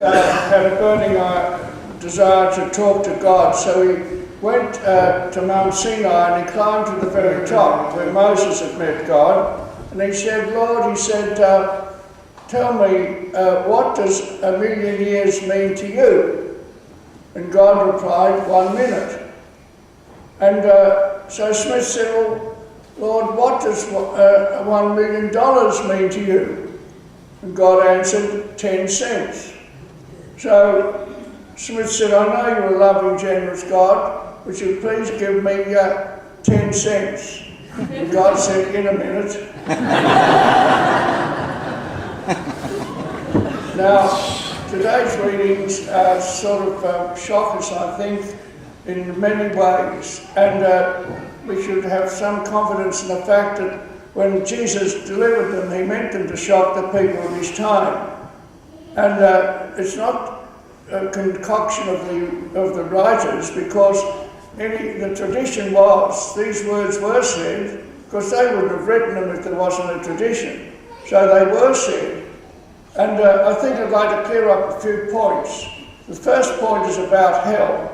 Had a burning desire to talk to God, so he went to Mount Sinai and he climbed to the very top where Moses had met God, and he said, Lord, he said, tell me, what does 1,000,000 years mean to you? And God replied, 1 minute. And so Smith said, well, Lord, what does $1 million mean to you? And God answered, 10 cents. So Smith said, I know you're a loving, generous God, would you please give me 10 cents? And God said, in a minute. Now, today's readings sort of shock us, I think, in many ways. And we should have some confidence in the fact that when Jesus delivered them, he meant them to shock the people of his time. And it's not a concoction of the writers, because the tradition was, these words were said, because they wouldn't have written them if there wasn't a tradition. So they were said. And I think I'd like to clear up a few points. The first point is about hell.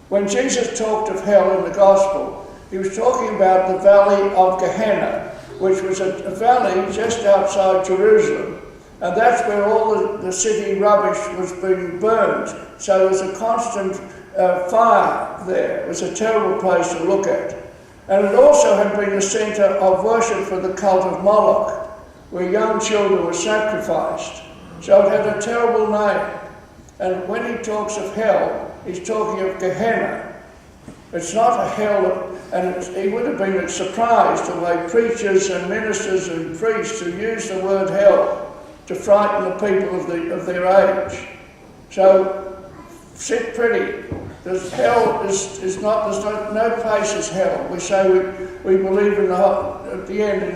When Jesus talked of hell in the Gospel, he was talking about the Valley of Gehenna, which was a valley just outside Jerusalem. And that's where all the city rubbish was being burned. So there was a constant fire there. It was a terrible place to look at. And it also had been a centre of worship for the cult of Moloch, where young children were sacrificed. So it had a terrible name. And when he talks of hell, he's talking of Gehenna. It's not a hell, and he would have been surprised the way preachers and ministers and priests who use the word hell to frighten the people of their age. So sit pretty. Hell is not, there's no place is hell. We say we believe in at the end,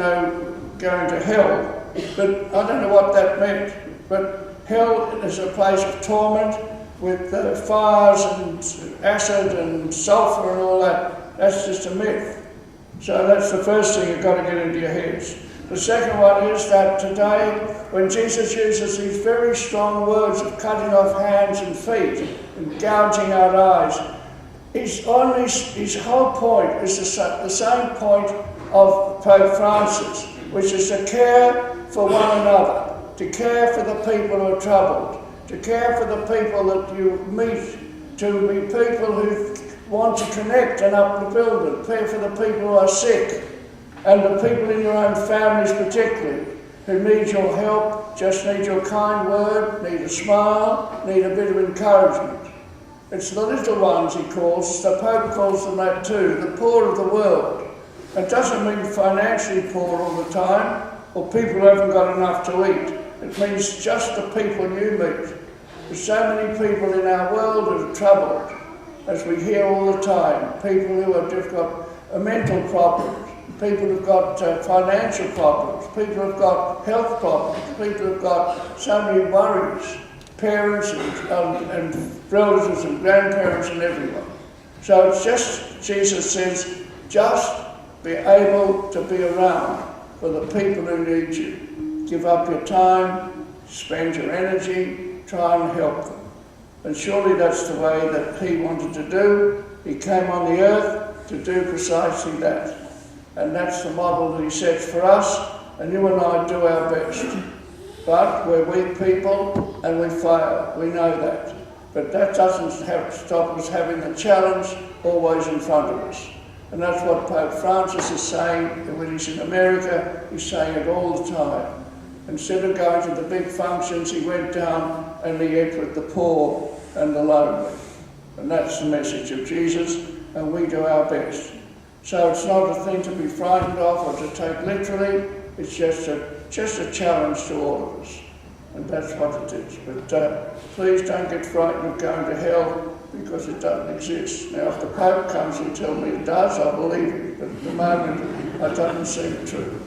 going to hell, but I don't know what that meant. But hell is a place of torment with fires and acid and sulphur and all that. That's just a myth. So that's the first thing you've got to get into your heads. The second one is that today, when Jesus uses these very strong words of cutting off hands and feet and gouging out eyes, his whole point is the same point of Pope Francis, which is to care for one another, to care for the people who are troubled, to care for the people that you meet, to be people who want to connect and upbuild them, care for the people who are sick, and the people in your own families particularly, who need your help, just need your kind word, need a smile, need a bit of encouragement. It's the little ones he calls, the Pope calls them that too, the poor of the world. It doesn't mean financially poor all the time, or people who haven't got enough to eat. It means just the people you meet. There's so many people in our world who are troubled, as we hear all the time. People who have got mental problems, people who've got financial problems, people who've got health problems, people who've got so many worries, parents and relatives and grandparents and everyone. So it's just, Jesus says, just be able to be around for the people who need you. Give up your time, spend your energy, try and help them. And surely that's the way that he wanted to do. He came on the earth to do precisely that. And that's the model that he sets for us, and you and I do our best. But we're weak people and we fail, we know that. But that doesn't stop us having the challenge always in front of us. And that's what Pope Francis is saying when he's in America. He's saying it all the time. Instead of going to the big functions, he went down and he ate with the poor and the lonely. And that's the message of Jesus, and we do our best. So it's not a thing to be frightened of or to take literally. It's just a challenge to all of us. And that's what it is. But please don't get frightened of going to hell, because it doesn't exist. Now, if the Pope comes and tells me it does, I believe it. But at the moment, it doesn't seem true.